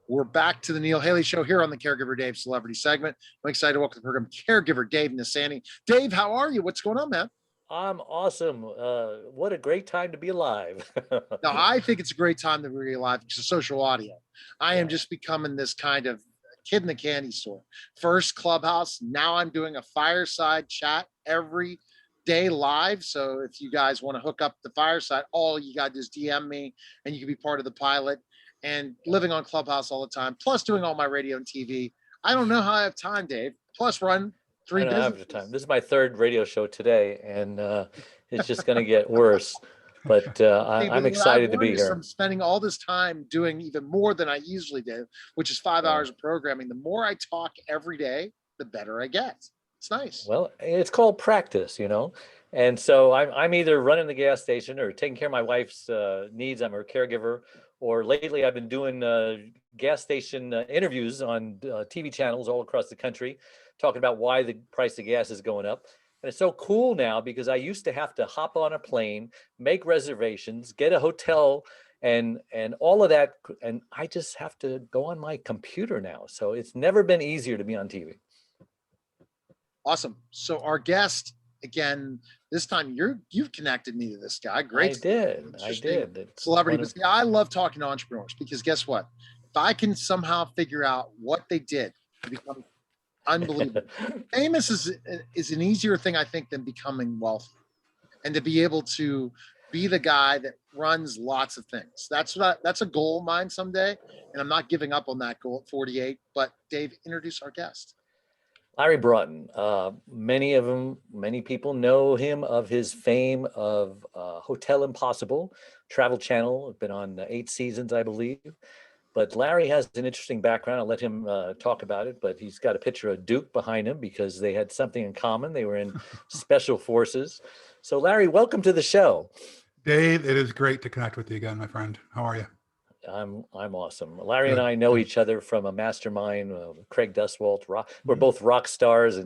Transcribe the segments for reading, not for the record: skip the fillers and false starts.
We're back to the Neil Haley Show here on the Caregiver Dave Celebrity segment. I'm excited to welcome to the program Caregiver Dave Nassaney. Dave, how are you? What's going on, man? I'm awesome. What a great time to be alive. Now, I think it's a great time to be alive because of social audio. I am Yeah. just becoming this kind of kid in the candy store. First Clubhouse, now I'm doing a fireside chat every day live. So if you guys want to hook up the fireside, all you got to do is DM me and you can be part of the pilot. And living on Clubhouse all the time, plus doing all my radio and TV. I don't know how I have time, Dave. Plus run I three don't have the businesses. time. This is my third radio show today, and it's just going to get worse. But Hey, I'm but what I've excited to be learned is here. I'm spending all this time doing even more than I usually do, which is 5 hours of programming. The more I talk every day, the better I get. It's nice. Well, it's called practice, you know. And so I'm either running the gas station or taking care of my wife's needs. I'm her caregiver. Or lately, I've been doing gas station interviews on TV channels all across the country, talking about why the price of gas is going up. And it's so cool now because I used to have to hop on a plane, make reservations, get a hotel, and all of that. And I just have to go on my computer now. So it's never been easier to be on TV. Awesome. So our guest, again, this time you've connected me to this guy. Great. I did. It's Celebrity. But see, I love talking to entrepreneurs because guess what? If I can somehow figure out what they did to become unbelievable. Famous is an easier thing, I think, than becoming wealthy. And to be able to be the guy that runs lots of things. That's a goal of mine someday. And I'm not giving up on that goal at 48. But Dave, introduce our guest. Larry Broughton. Many people know him of his fame of Hotel Impossible, Travel Channel. Been on 8 seasons, I believe. But Larry has an interesting background. I'll let him talk about it. But he's got a picture of Duke behind him because they had something in common. They were in special forces. So Larry, welcome to the show. Dave, it is great to connect with you again, my friend. How are you? I'm awesome. Larry and I know each other from a mastermind, Craig Duswalt. We're both rock stars,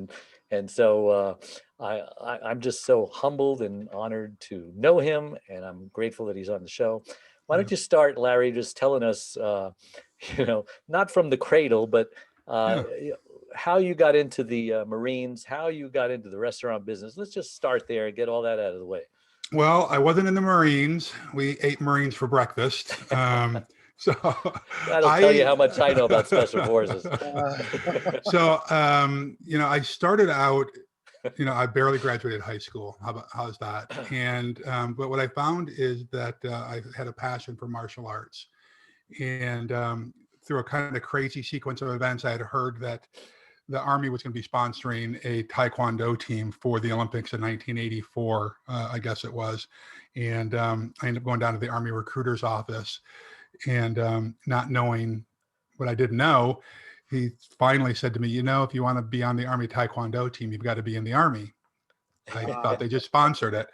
and so I'm just so humbled and honored to know him, and I'm grateful that he's on the show. Why don't you start, Larry, just telling us, not from the cradle, but how you got into the Marines, how you got into the restaurant business. Let's just start there and get all that out of the way. Well, I wasn't in the Marines. We ate Marines for breakfast. So that'll tell you how much I know about special forces. So, I started out, I barely graduated high school. How's that? And, but what I found is that I had a passion for martial arts. And through a kind of crazy sequence of events, I had heard that the Army was going to be sponsoring a Taekwondo team for the Olympics in 1984, I guess it was. And I ended up going down to the Army recruiter's office and not knowing what I didn't know, he finally said to me, if you want to be on the Army Taekwondo team, you've got to be in the Army. I thought they just sponsored it.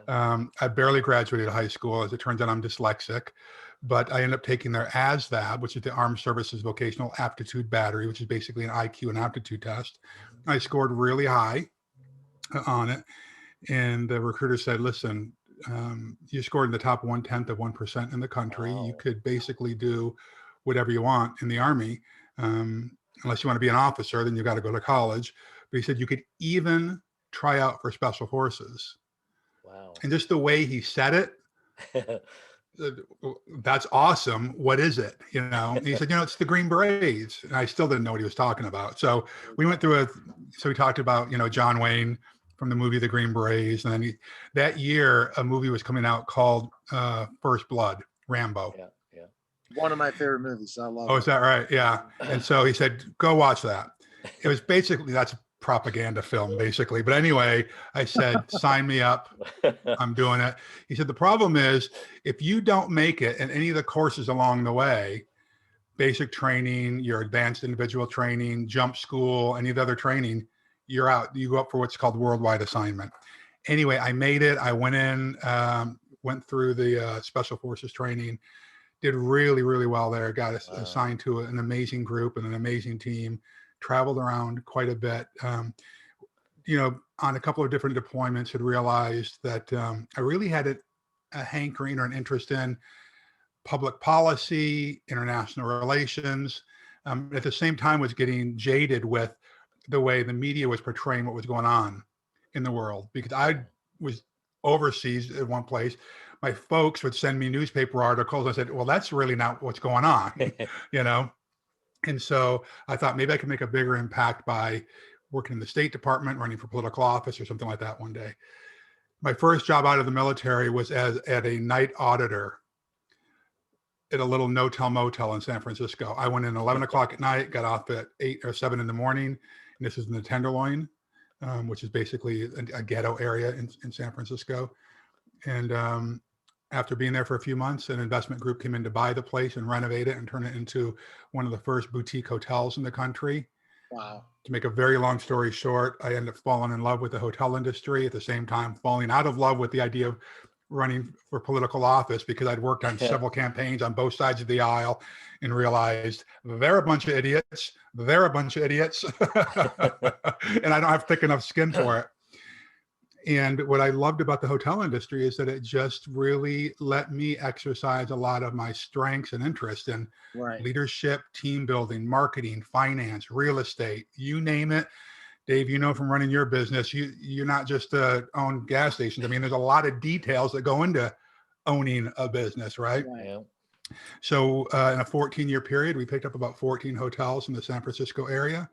I barely graduated high school. As it turns out, I'm dyslexic. But I ended up taking their ASVAB, which is the Armed Services Vocational Aptitude Battery, which is basically an IQ and aptitude test. I scored really high on it. And the recruiter said, listen, you scored in the top 0.1% in the country. Wow. You could basically do whatever you want in the Army. Unless you want to be an officer, then you've got to go to college. But he said you could even try out for special forces. Wow. And just the way he said it, that's awesome. What is it? And he said, it's the Green Berets. And I still didn't know what he was talking about. So we went through so we talked about, John Wayne from the movie The Green Berets. And then that year, a movie was coming out called First Blood, Rambo. Yeah. One of my favorite movies. I love it. Oh, is that right? Yeah. And so he said, go watch that. It was basically, that's a propaganda film, basically. But anyway, I said, sign me up. I'm doing it. He said, the problem is if you don't make it in any of the courses along the way, basic training, your advanced individual training, jump school, any of the other training, you're out. You go up for what's called worldwide assignment. Anyway, I made it. I went in, went through the special forces training, did really, really well there. Got assigned to an amazing group and an amazing team, traveled around quite a bit. On a couple of different deployments, had realized that I really had a hankering or an interest in public policy, international relations. At the same time was getting jaded with the way the media was portraying what was going on in the world, because I was overseas at one place. My folks would send me newspaper articles. I said, well, that's really not what's going on, you know? And so I thought maybe I could make a bigger impact by working in the State Department, running for political office or something like that one day. My first job out of the military was at a night auditor at a little no-tell motel in San Francisco. I went in 11 o'clock at night, got off at 8 or 7 in the morning. And this is in the Tenderloin, which is basically a ghetto area in San Francisco. And after being there for a few months, an investment group came in to buy the place and renovate it and turn it into one of the first boutique hotels in the country. Wow. To make a very long story short, I ended up falling in love with the hotel industry, at the same time falling out of love with the idea of running for political office, because I'd worked on several campaigns on both sides of the aisle and realized they're a bunch of idiots. They're a bunch of idiots. And I don't have thick enough skin for it. And what I loved about the hotel industry is that it just really let me exercise a lot of my strengths and interests in leadership, team building, marketing, finance, real estate, you name it. Dave, you know, from running your business, you're not just own gas stations. I mean, there's a lot of details that go into owning a business, right? Yeah. So in a 14-year period, we picked up about 14 hotels in the San Francisco area.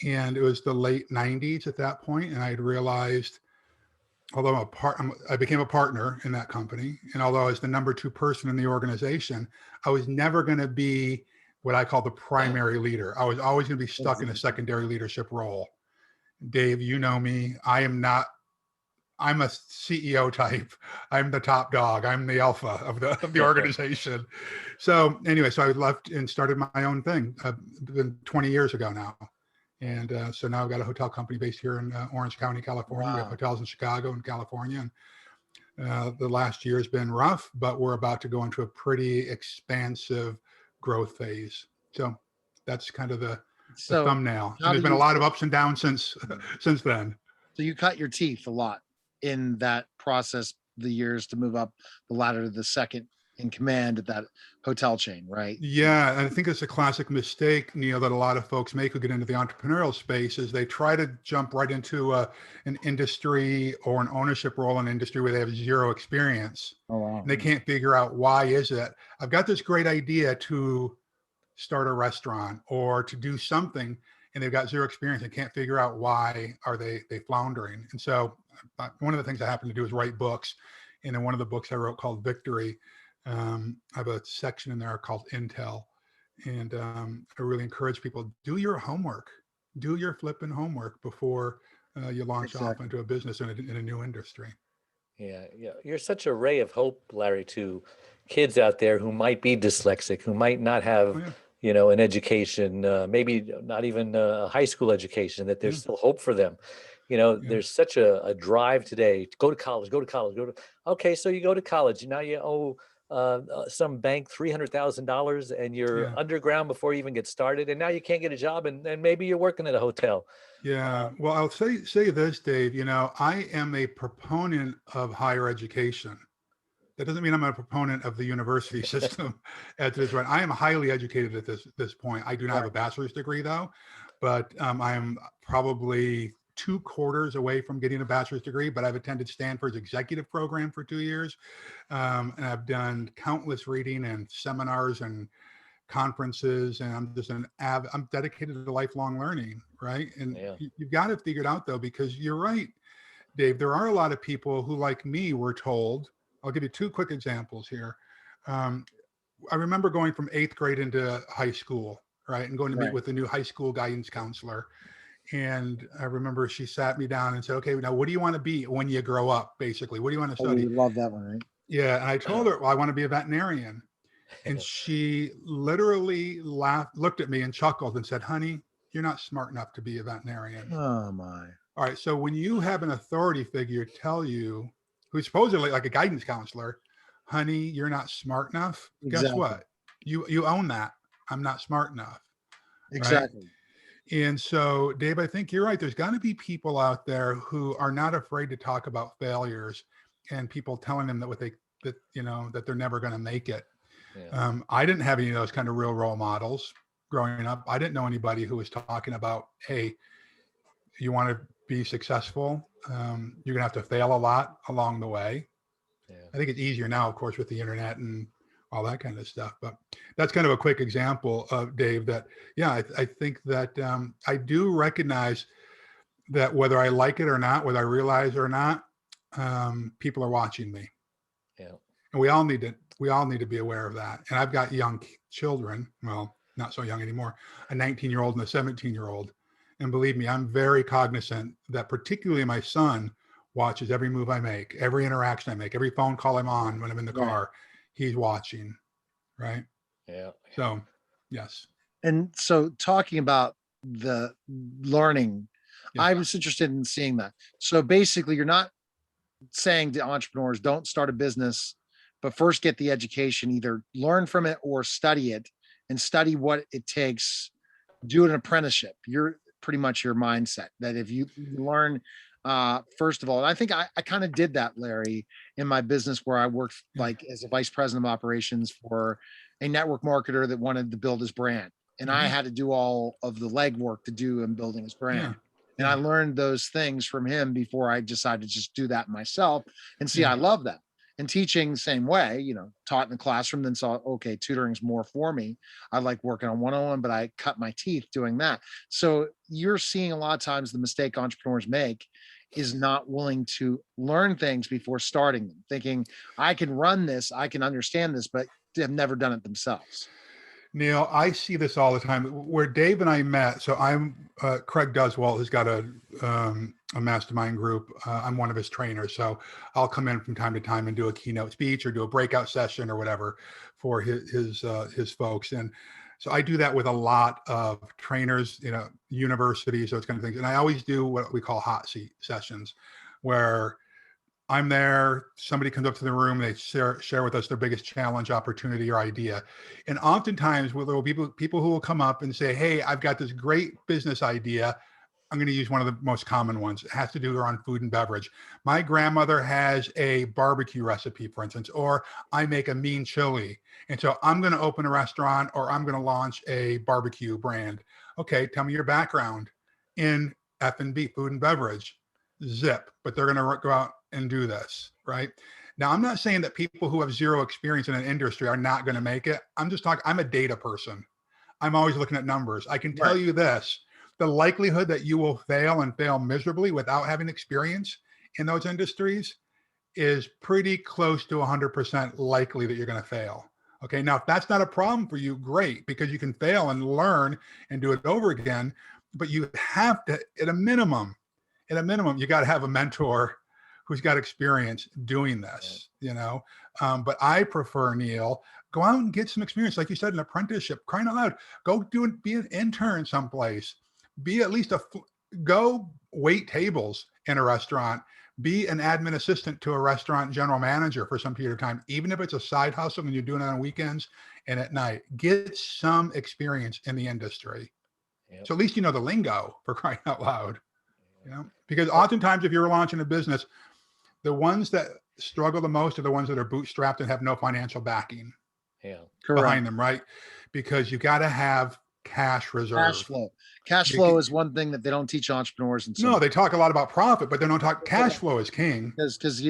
And it was the late 90s at that point. And I had realized, although I became a partner in that company, and although I was the number 2 person in the organization, I was never going to be what I call the primary leader. I was always going to be stuck in a secondary leadership role. Dave, you know me. I'm a CEO type. I'm the top dog. I'm the alpha of the organization. So anyway, so I left and started my own thing. Been 20 years ago now. And so now I've got a hotel company based here in Orange County, California. We have hotels in Chicago and California. And the last year has been rough, but we're about to go into a pretty expansive growth phase. So that's kind of the thumbnail. And there's been a lot of ups and downs since then. So you cut your teeth a lot in that process, the years to move up the ladder to the second in command at that hotel chain, right? Yeah, and I think it's a classic mistake, Neil, that a lot of folks make who get into the entrepreneurial space is they try to jump right into an industry or an ownership role in an industry where they have zero experience. Oh, wow. And they can't figure out why is it. I've got this great idea to start a restaurant or to do something, and they've got zero experience and can't figure out why are they floundering. And so one of the things I happen to do is write books. And in one of the books I wrote called Victory, I have a section in there called Intel. And I really encourage people, do your homework, do your flipping homework before you launch off into a business in a new industry. Yeah. You're such a ray of hope, Larry, to kids out there who might be dyslexic, who might not have, an education, maybe not even a high school education, that there's still hope for them. There's such a drive today to go to college. Okay, so you go to college. Now you owe some bank $300,000 and you're underground before you even get started. And now you can't get a job and maybe you're working at a hotel. Yeah. Well, I'll say this, Dave, I am a proponent of higher education. That doesn't mean I'm a proponent of the university system at this point. I am highly educated at this point. I do not have a bachelor's degree though, but I'm probably 2 quarters away from getting a bachelor's degree, but I've attended Stanford's executive program for 2 years. And I've done countless reading and seminars and conferences, and I'm just I'm dedicated to lifelong learning, right? And you've got to figure it out though, because you're right, Dave, there are a lot of people who, like me, were told, I'll give you 2 quick examples here. I remember going from 8th grade into high school, right? And going to meet with the new high school guidance counselor. And I remember she sat me down and said, okay, now what do you want to be when you grow up, basically? What do you want to study? You love that one, right? Yeah. And I told her, well, I want to be a veterinarian. And she literally looked at me and chuckled and said, honey, you're not smart enough to be a veterinarian. Oh my. All right. So when you have an authority figure tell you, who's supposedly like a guidance counselor, honey, you're not smart enough. Guess what? You own that. I'm not smart enough. Exactly. Right? And so, Dave, I think you're right. There's got to be people out there who are not afraid to talk about failures and people telling them that that they're never going to make it. Yeah. I didn't have any of those kind of real role models growing up. I didn't know anybody who was talking about, hey, you want to be successful, you're gonna have to fail a lot along the way. Yeah. I think it's easier now, of course, with the internet and all that kind of stuff. But that's kind of a quick example of Dave that, yeah, I think that I do recognize that whether I like it or not, whether I realize it or not, people are watching me. Yeah. And we all need to be aware of that. And I've got young children, well, not so young anymore, a 19-year-old and a 17-year-old. And believe me, I'm very cognizant that particularly my son watches every move I make, every interaction I make, every phone call I'm on when I'm in the car, he's watching, right? Yeah. So, yes. And so talking about the learning, Yeah. I was interested in seeing that. So basically, you're not saying to entrepreneurs, don't start a business, but first get the education, either learn from it or study it, and study what it takes, do an apprenticeship. You're pretty much your mindset that if you learn, first of all, and I think I kind of did that, Larry, in my business where I worked like as a vice president of operations for a network marketer that wanted to build his brand. And I had to do all of the legwork to do in building his brand. And I learned those things from him before I decided to just do that myself. And see, I love that. And teaching the same way, you know, taught in the classroom, then saw, okay, tutoring's more for me. I like working on one-on-one, but I cut my teeth doing that. So you're seeing a lot of times the mistake entrepreneurs make is not willing to learn things before starting them, thinking I can run this, I can understand this, but have never done it themselves. Neil, I see this all the time. Where Dave and I met, so I'm Craig Duswalt, who's got a mastermind group. I'm one of his trainers, so I'll come in from time to time and do a keynote speech or do a breakout session or whatever for his folks. And so I do that with a lot of trainers, you know, universities, those kind of things. And I always do what we call hot seat sessions, where I'm there, somebody comes up to the room, they share with us their biggest challenge, opportunity, or idea. And oftentimes there will be people who will come up and say, hey, I've got this great business idea. I'm going to use one of the most common ones. It has to do around food and beverage. My grandmother has a barbecue recipe, for instance, or I make a mean chili. And so I'm going to open a restaurant or I'm going to launch a barbecue brand. Okay, tell me your background in F&B, food and beverage. Zip, but they're going to go out and do this, right? Now, I'm not saying that people who have zero experience in an industry are not going to make it. I'm just talking, I'm a data person. I'm always looking at numbers. I can tell you this, the likelihood that you will fail and fail miserably without having experience in those industries is pretty close to 100% likely that you're going to fail. Okay. Now, if that's not a problem for you, great, because you can fail and learn and do it over again, but you have to, at a minimum, you got to have a mentor who's got experience doing this, you know? But I prefer, Neil, go out and get some experience. Like you said, an apprenticeship, crying out loud, go do it, be an intern someplace, be at least go wait tables in a restaurant, be an admin assistant to a restaurant general manager for some period of time, even if it's a side hustle and you're doing it on weekends and at night, get some experience in the industry. So at least you know the lingo, for crying out loud. You know, because oftentimes if you're launching a business, the ones that struggle the most are the ones that are bootstrapped and have no financial backing behind them, right? Because you got to have cash reserve. Cash flow. Cash flow is one thing that they don't teach entrepreneurs. And no, they talk a lot about profit, but they don't talk cash flow is king. Because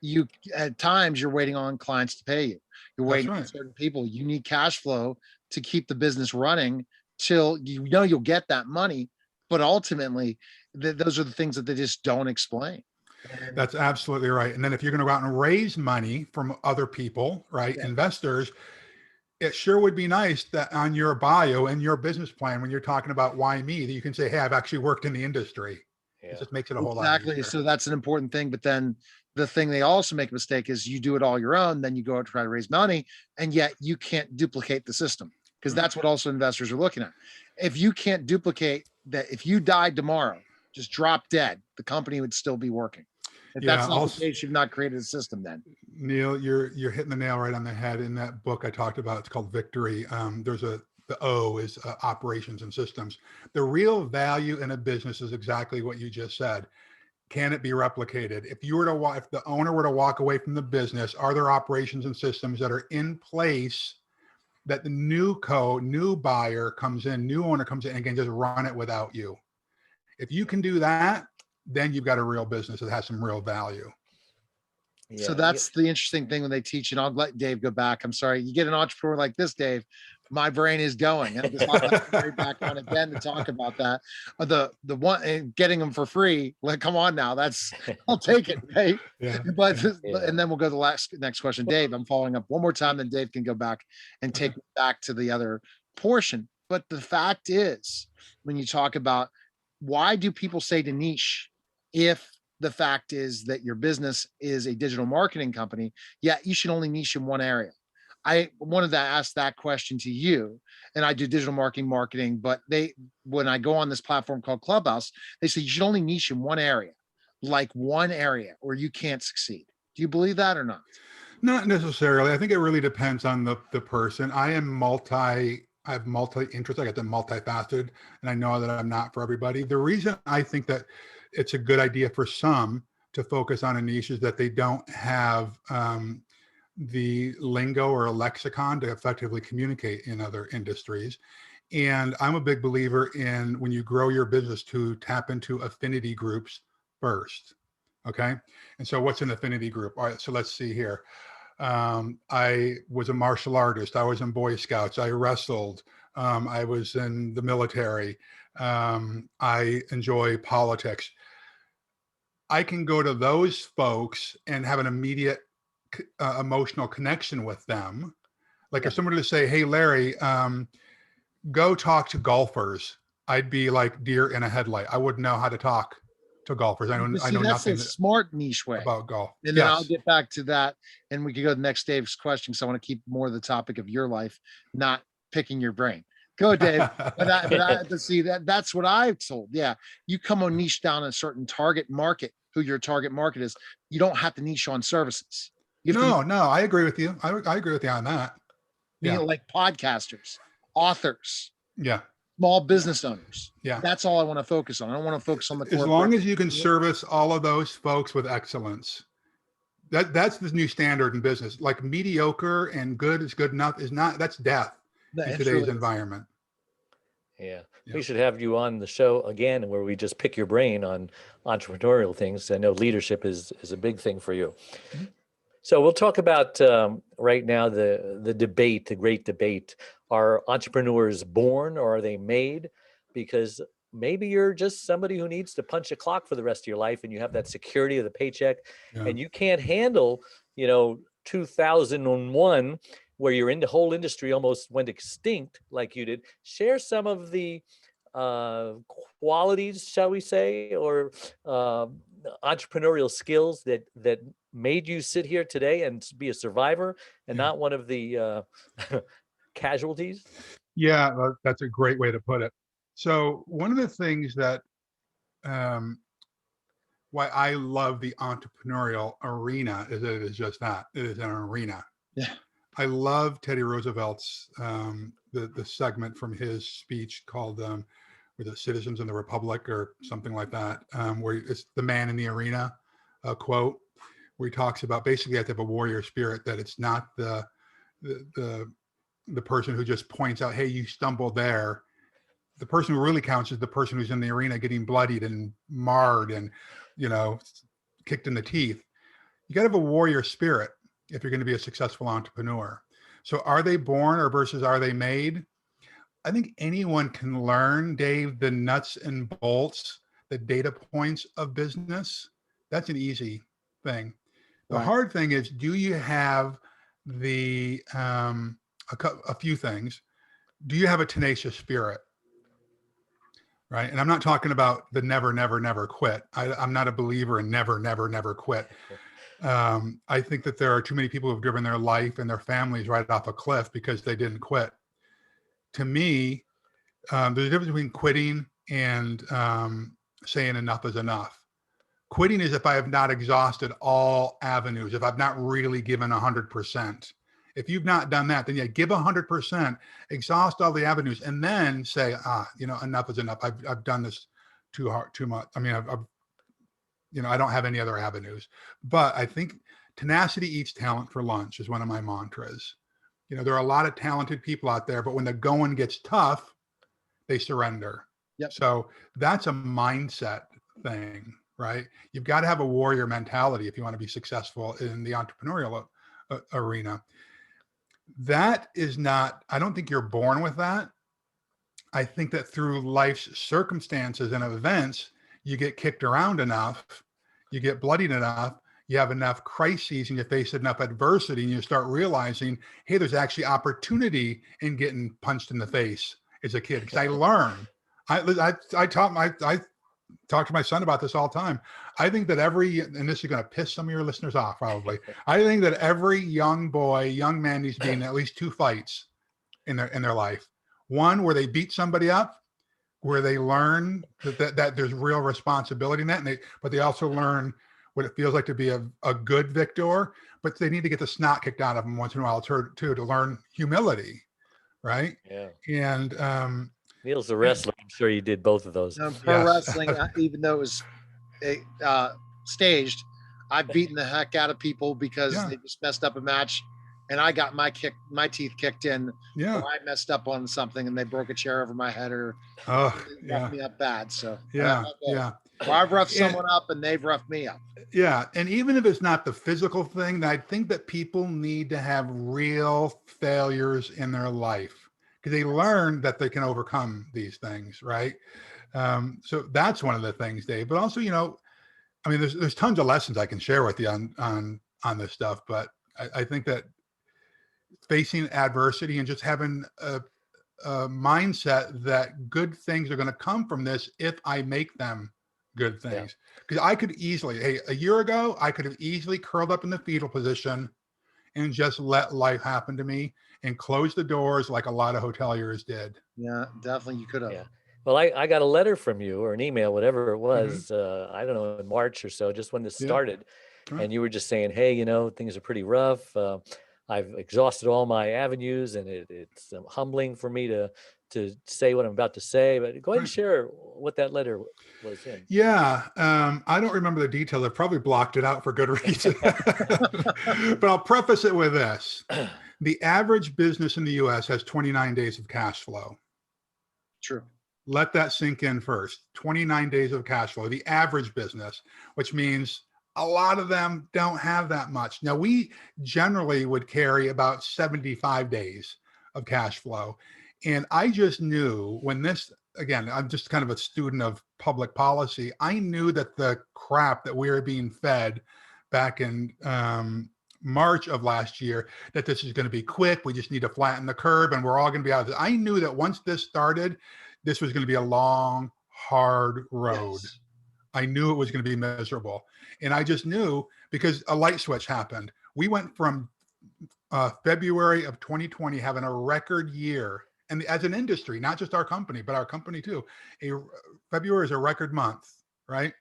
you at times you're waiting on clients to pay you. You're waiting on certain people. You need cash flow to keep the business running till you know you'll get that money. But ultimately, those are the things that they just don't explain. That's absolutely right. And then if you're going to go out and raise money from other people, right, investors, it sure would be nice that on your bio and your business plan, when you're talking about why me, that you can say, hey, I've actually worked in the industry. It just makes it a whole lot easier. So that's an important thing. But then the thing they also make a mistake is you do it all your own, then you go out to try to raise money, and yet you can't duplicate the system, because that's what also investors are looking at. If you can't duplicate that, if you died tomorrow, just drop dead, the company would still be working. If that's not the case, you've not created a system then. Neil, you're hitting the nail right on the head. In that book I talked about, it's called Victory. The O is operations and systems. The real value in a business is exactly what you just said. Can it be replicated? If the owner were to walk away from the business, are there operations and systems that are in place that the new buyer comes in, new owner comes in and can just run it without you. If you can do that, then you've got a real business that has some real value. So Yeah. that's the interesting thing when they teach, and I'll let Dave go back. I'm sorry. You get an entrepreneur like this, Dave, my brain is going. And I'll have Larry back on again to talk about that. The one getting them for free. Like, come on now. I'll take it. Right. Yeah. But Yeah. and then we'll go to the next question. Dave, I'm following up one more time, then Dave can go back and take me back to the other portion. But the fact is, when you talk about why do people say to niche if the fact is that your business is a digital marketing company, yet you should only niche in one area. I wanted to ask that question to you, and I do digital marketing, but when I go on this platform called Clubhouse, they say you should only niche in one area, like one area, or you can't succeed. Do you believe that or not? Not necessarily. I think it really depends on the person. I have multi interests. I got them multifaceted, and I know that I'm not for everybody. The reason I think that it's a good idea for some to focus on a niche is that they don't have the lingo or a lexicon to effectively communicate in other industries. And I'm a big believer in, when you grow your business, to tap into affinity groups first. Okay. And so what's an affinity group? All right. So let's see here. I was a martial artist. I was in Boy Scouts. I wrestled. I was in the military. I enjoy politics. I can go to those folks and have an immediate emotional connection with them. Like if somebody to say, hey, Larry, go talk to golfers, I'd be like deer in a headlight. I wouldn't know how to talk to golfers. I know that's nothing a smart niche way about golf. And then I'll get back to that, and we can go to the next Dave's question. So I want to keep more of the topic of your life, not picking your brain. Go, Dave. But see, that's what I've told. Yeah, you come on niche down a certain target market, who your target market is. You don't have to niche on services. No, I agree with you. I agree with you on that. Yeah, like podcasters, authors. Yeah. Small business owners. Yeah. That's all I want to focus on. I don't want to focus on the as long as you can service all of those folks with excellence. That's the new standard in business. Like mediocre and good is good enough is not, that's death in today's environment. Yeah. We should have you on the show again, where we just pick your brain on entrepreneurial things. I know leadership is a big thing for you. Mm-hmm. So we'll talk about right now the debate, the great debate. Are entrepreneurs born or are they made? Because maybe you're just somebody who needs to punch a clock for the rest of your life, and you have that security of the paycheck, and you can't handle, 2001, where your whole industry almost went extinct like you did. Share some of the qualities, shall we say, or entrepreneurial skills that made you sit here today and be a survivor and not one of the casualties. Yeah, that's a great way to put it. So one of the things that why I love the entrepreneurial arena is that it is just that. It is an arena. Yeah. I love Teddy Roosevelt's the segment from his speech called with the Citizens in the Republic or something like that, where it's the man in the arena quote, where he talks about basically you have to have a warrior spirit, that it's not the person who just points out, hey, you stumbled there. The person who really counts is the person who's in the arena getting bloodied and marred and, kicked in the teeth. You got to have a warrior spirit if you're going to be a successful entrepreneur. So are they born or versus are they made? I think anyone can learn, Dave, the nuts and bolts, the data points of business. That's an easy thing. The hard thing is, do you have the, a few things. Do you have a tenacious spirit? Right. And I'm not talking about the never, never, never quit. I'm not a believer in never, never, never quit. I think that there are too many people who've driven their life and their families right off a cliff because they didn't quit. To me, there's a difference between quitting and saying enough is enough. Quitting is if I have not exhausted all avenues, if I've not really given 100%. If you've not done that, then give 100%, exhaust all the avenues, and then say, enough is enough. I've done this too much. I mean, I don't have any other avenues. But I think tenacity eats talent for lunch is one of my mantras. You know, there are a lot of talented people out there, but when the going gets tough, they surrender. Yep. So that's a mindset thing, right? You've got to have a warrior mentality if you want to be successful in the entrepreneurial arena. That is not, I don't think you're born with that. I think that through life's circumstances and events, you get kicked around enough, you get bloodied enough, you have enough crises and you face enough adversity and you start realizing, hey, there's actually opportunity in getting punched in the face as a kid. Because I learned, I talk to my son about this all the time. I think that and this is going to piss some of your listeners off probably. I think that every young boy, young man needs to be in at least 2 fights in their life. One where they beat somebody up, where they learn that there's real responsibility in that, but they also learn what it feels like to be a good victor, but they need to get the snot kicked out of them once in a while too, to learn humility, right? Yeah. And Neil's a wrestler. I'm sure you did both of those. Pro Yes. wrestling, even though it was staged, I've beaten the heck out of people because they just messed up a match, and I got my teeth kicked in. Yeah. Or I messed up on something and they broke a chair over my head or roughed me up bad. So or I've roughed someone up and they've roughed me up. Yeah. And even if it's not the physical thing, I think that people need to have real failures in their life because they learn that they can overcome these things, right? So that's one of the things, Dave. But also, you know, I mean, there's tons of lessons I can share with you on this stuff, but I think that facing adversity and just having a mindset that good things are going to come from this if I make them good things. Because I could easily, a year ago, I could have easily curled up in the fetal position and just let life happen to me and close the doors like a lot of hoteliers did. Yeah, definitely you could have. Yeah. Well, I got a letter from you or an email, whatever it was, I don't know, in March or so, just when this started. Right. And you were just saying, hey, you know, things are pretty rough. I've exhausted all my avenues and it's humbling for me to say what I'm about to say. But go ahead and share what that letter was in. Yeah. I don't remember the details. I probably blocked it out for good reason. But I'll preface it with this. The average business in the US has 29 days of cash flow. True. Let that sink in first. 29 days of cash flow, the average business, which means a lot of them don't have that much. Now, we generally would carry about 75 days of cash flow. And I just knew when this, again, I'm just kind of a student of public policy. I knew that the crap that we were being fed back in March of last year, that this is going to be quick. We just need to flatten the curve and we're all going to be out of it. I knew that once this started, this was going to be a long, hard road. Yes. I knew it was going to be miserable. And I just knew because a light switch happened. We went from February of 2020 having a record year. And as an industry, not just our company, but our company too. February is a record month, right?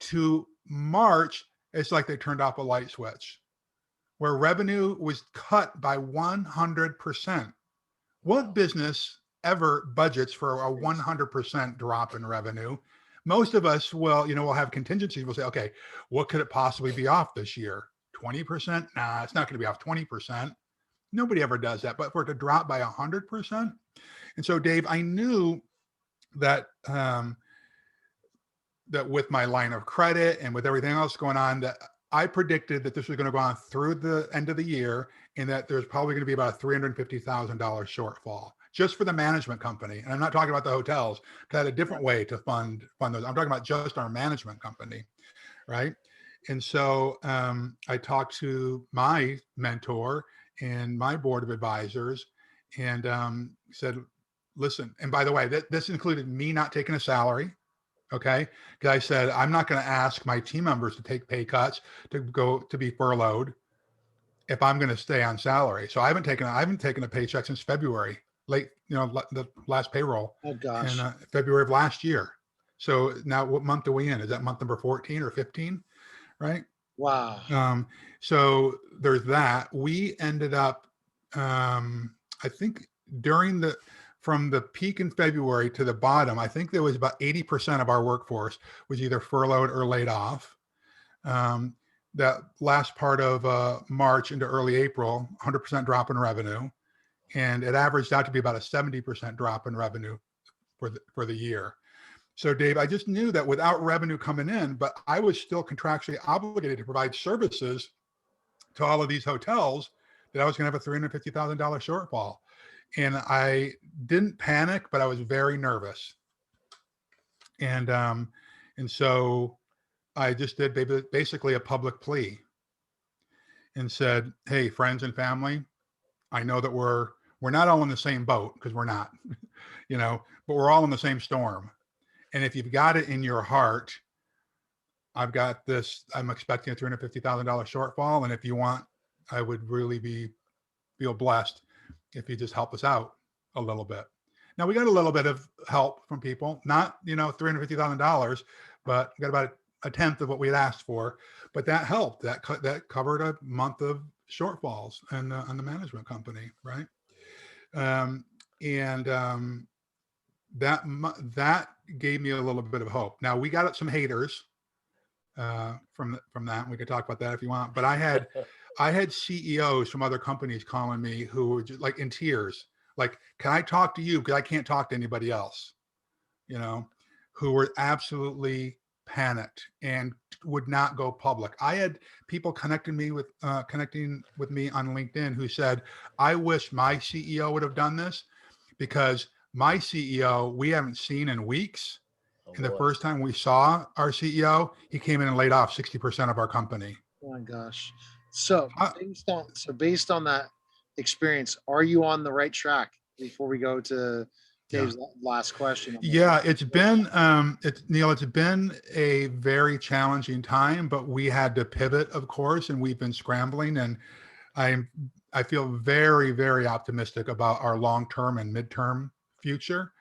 To March, it's like they turned off a light switch where revenue was cut by 100%. What business ever budgets for a 100% drop in revenue? Most of us will, we'll have contingencies. We'll say, okay, what could it possibly be off this year? 20%? Nah, it's not going to be off 20%. Nobody ever does that, but for it to drop by 100%. And so, Dave, I knew that that with my line of credit and with everything else going on, that I predicted that this was going to go on through the end of the year and that there's probably going to be about a $350,000 shortfall just for the management company. And I'm not talking about the hotels, because I had a different way to fund those. I'm talking about just our management company, right? And so I talked to my mentor and my board of advisors and said, listen, and by the way, this included me not taking a salary. Okay. Because I said, I'm not going to ask my team members to take pay cuts to be furloughed if I'm going to stay on salary. So I haven't taken a paycheck since February, the last payroll. Oh gosh. In February of last year. So now what month are we in? Is that month number 14 or 15? Right. Wow. So there's that. We ended up, I think from the peak in February to the bottom, I think there was about 80% of our workforce was either furloughed or laid off. that last part of March into early April, 100% drop in revenue. And it averaged out to be about a 70% drop in revenue for the year. So Dave, I just knew that without revenue coming in, but I was still contractually obligated to provide services to all of these hotels, that I was going to have a $350,000 shortfall. And I didn't panic, but I was very nervous. And so I just did basically a public plea and said, hey, friends and family, I know that we're not all in the same boat, because we're not, but we're all in the same storm. And if you've got it in your heart, I've got this, I'm expecting a $350,000 shortfall. And if you want, I would really feel blessed if you just help us out a little bit. Now we got a little bit of help from people, not, $350,000, but we got about a tenth of what we had asked for, but that helped. That covered a month of shortfalls and on the management company. Right. That gave me a little bit of hope. Now we got some haters from that. We could talk about that if you want, but I had CEOs from other companies calling me who were just like in tears, like, can I talk to you? Because I can't talk to anybody else, who were absolutely panicked and would not go public. I had people connecting with me on LinkedIn who said, I wish my CEO would have done this, because my CEO, we haven't seen in weeks. And the first time we saw our CEO, he came in and laid off 60% of our company. Oh my gosh. So based on that experience, are you on the right track before we go to Dave's last question? Yeah, it's been, Neil, it's been a very challenging time, but we had to pivot, of course, and we've been scrambling, and I feel very, very optimistic about our long-term and midterm future.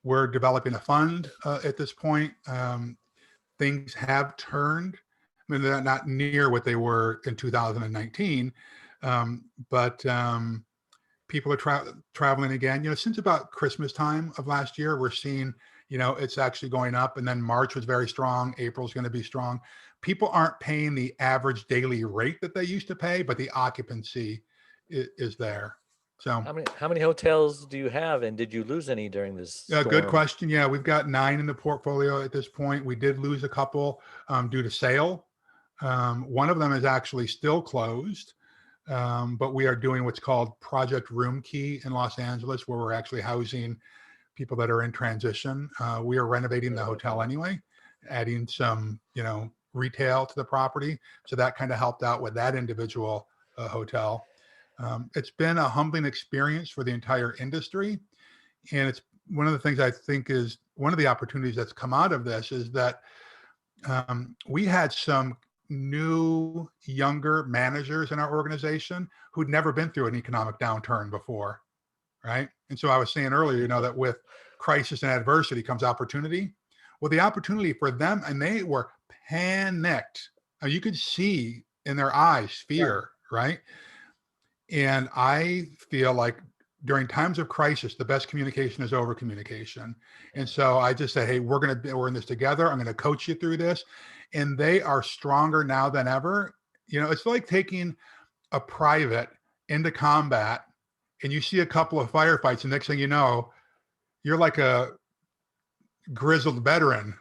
We're developing a fund at this point. Things have turned. I mean, they're not near what they were in 2019, but people are traveling again. Since about Christmas time of last year, we're seeing, it's actually going up. And then March was very strong. April's going to be strong. People aren't paying the average daily rate that they used to pay, but the occupancy is there. So how many hotels do you have, and did you lose any during this storm? Good question. Yeah, we've got 9 in the portfolio at this point. We did lose a couple due to sale. One of them is actually still closed, but we are doing what's called Project Room Key in Los Angeles, where we're actually housing people that are in transition. We are renovating the hotel anyway, adding some, retail to the property. So that kind of helped out with that individual hotel. It's been a humbling experience for the entire industry. And it's one of the things I think is one of the opportunities that's come out of this is that we had some new, younger managers in our organization who'd never been through an economic downturn before, right? And so I was saying earlier, that with crisis and adversity comes opportunity. Well, the opportunity for them, and they were panicked. You could see in their eyes fear, right? And I feel like during times of crisis, the best communication is over communication. And so I just said, hey, we're in this together. I'm going to coach you through this. And they are stronger now than ever. It's like taking a private into combat and you see a couple of firefights, and next thing you know, you're like a grizzled veteran,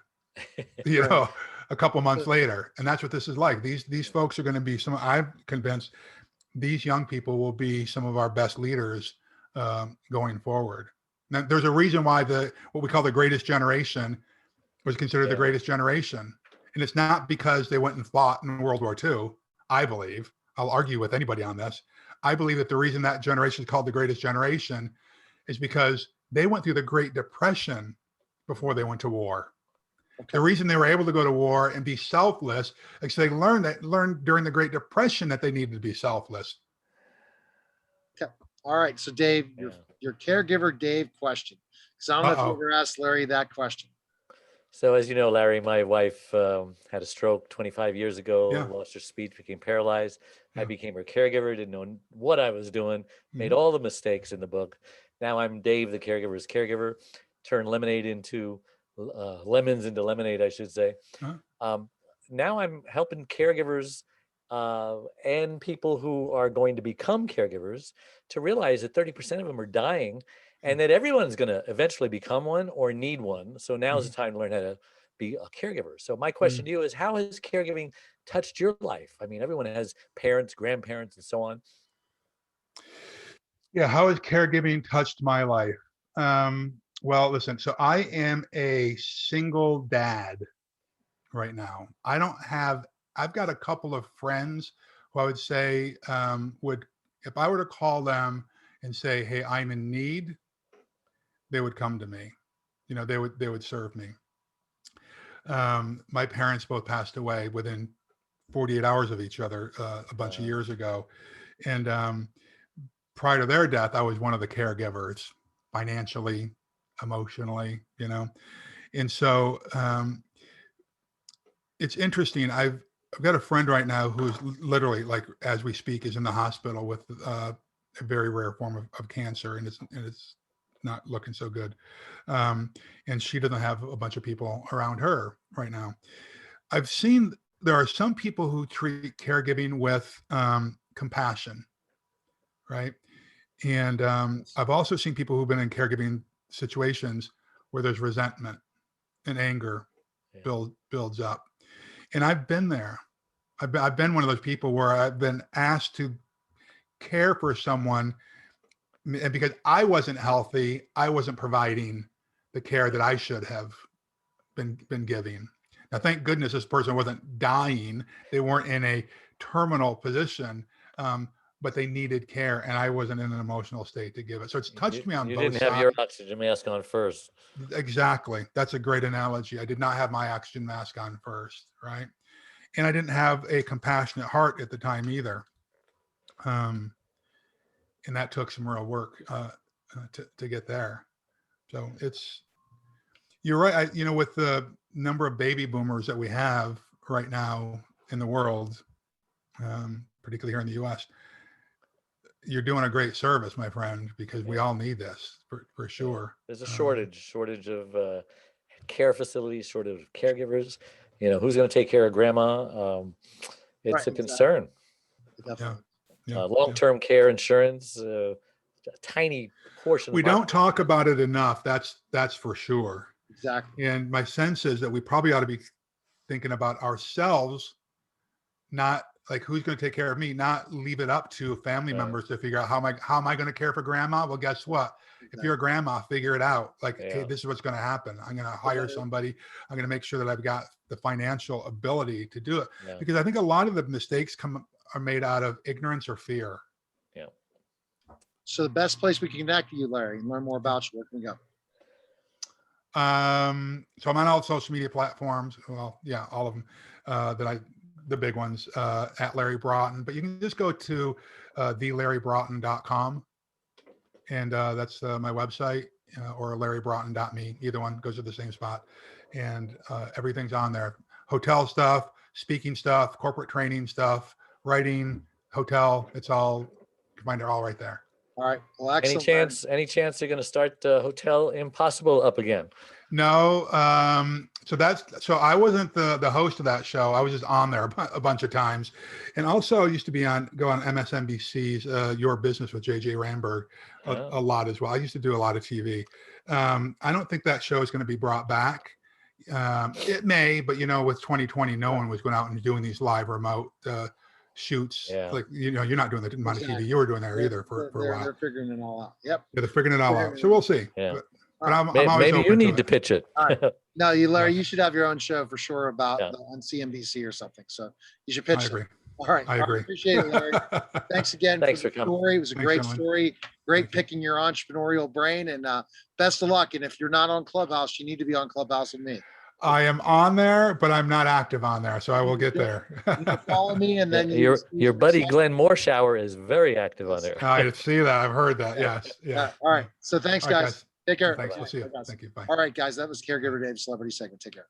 a couple months later. And that's what this is like. These folks are going to be I'm convinced these young people will be some of our best leaders going forward. Now, there's a reason why what we call the greatest generation was considered the greatest generation. And it's not because they went and fought in World War II, I believe. I'll argue with anybody on this. I believe that the reason that generation is called the greatest generation is because they went through the Great Depression before they went to war. Okay. The reason they were able to go to war and be selfless is they learned during the Great Depression that they needed to be selfless. Okay. All right. So Dave, your caregiver Dave question. Because I don't know if you ever asked Larry that question. So as you know, Larry, my wife had a stroke 25 years ago, lost her speech, became paralyzed. I became her caregiver, didn't know what I was doing, made all the mistakes in the book. Now I'm Dave, the caregiver's caregiver, turned lemons into lemonade, I should say. now I'm helping caregivers and people who are going to become caregivers to realize that 30% of them are dying, and that everyone's going to eventually become one or need one. So now's the time to learn how to be a caregiver. So my question to you is, how has caregiving touched your life? I mean, everyone has parents, grandparents, and so on. Yeah, how has caregiving touched my life? Well, listen, so I am a single dad right now. I've got a couple of friends who I would say if I were to call them and say, hey, I'm in need, they would come to me. You know, they would serve me. My parents both passed away within 48 hours of each other a bunch of years ago. And prior to their death, I was one of the caregivers, financially, emotionally, you know. And so it's interesting. I've got a friend right now who's literally, like, as we speak, is in the hospital with a very rare form of cancer, and it's not looking so good. And she doesn't have a bunch of people around her right now. I've seen there are some people who treat caregiving with compassion, right? And I've also seen people who've been in caregiving situations where there's resentment and anger builds up. And I've been there. I've been one of those people where I've been asked to care for someone, and because I wasn't healthy, I wasn't providing the care that I should have been giving. Now, thank goodness this person wasn't dying. They weren't in a terminal position, but they needed care, and I wasn't in an emotional state to give it. So it's touched me on both sides. You didn't have your oxygen mask on first. Exactly. That's a great analogy. I did not have my oxygen mask on first, right? And I didn't have a compassionate heart at the time either. And that took some real work to get there. So you're right. With the number of baby boomers that we have right now in the world, particularly here in the US, you're doing a great service, my friend, because we all need this for sure. There's a shortage of care facilities, shortage of caregivers. You know, who's going to take care of grandma? It's a concern. Definitely. Long-term care insurance, a tiny portion. We don't talk about it enough. That's for sure. Exactly. And my sense is that we probably ought to be thinking about ourselves, not like who's going to take care of me, not leave it up to family members to figure out how am I going to care for grandma? Well, guess what? If you're a grandma, figure it out. Like, hey, this is what's going to happen. I'm going to hire somebody. I'm going to make sure that I've got the financial ability to do it. Because I think a lot of the mistakes are made out of ignorance or fear. Yeah. So the best place we can connect with you, Larry, and learn more about you, where can we go? So I'm on all social media platforms. Well, yeah, all of them, the big ones, at Larry Broughton, but you can just go to thelarrybroughton.com, and that's my website, or larrybroughton.me. Either one goes to the same spot, and everything's on there. Hotel stuff, speaking stuff, corporate training stuff, writing, hotel. It's all, you can find it all right there. All right. Well, excellent. Any chance they're going to start Hotel Impossible up again? No. So I wasn't the host of that show. I was just on there a bunch of times, and also used to go on MSNBC's Your Business with JJ Ramberg a lot as well. I used to do a lot of TV. I don't think that show is going to be brought back. It may, but with 2020, no one was going out and doing these live remote shoots. Like, you're not doing the amount of TV you were doing there either for a while. They're figuring it all out. Yep. Yeah, they're figuring it all out. So we'll see. Yeah. But I'm always maybe you need to pitch it. All right. No, Larry, you should have your own show for sure on CNBC or something. So you should pitch it. I agree. All right. I agree. Appreciate it, Larry. Thanks again. Thanks for the coming. Story. It was a great gentlemen. story. Great picking your entrepreneurial brain, and best of luck. And if you're not on Clubhouse, you need to be on Clubhouse with me. I am on there, but I'm not active on there, so I will get there. You can follow me, and then your buddy Glenn Morshower is very active on there. I see that. I've heard that. Yes. Yeah. All right. So thanks, guys. Take care. Thanks. We'll see you. Thank you. Bye. All right, guys. That was Caregiver Dave Celebrity segment. Take care.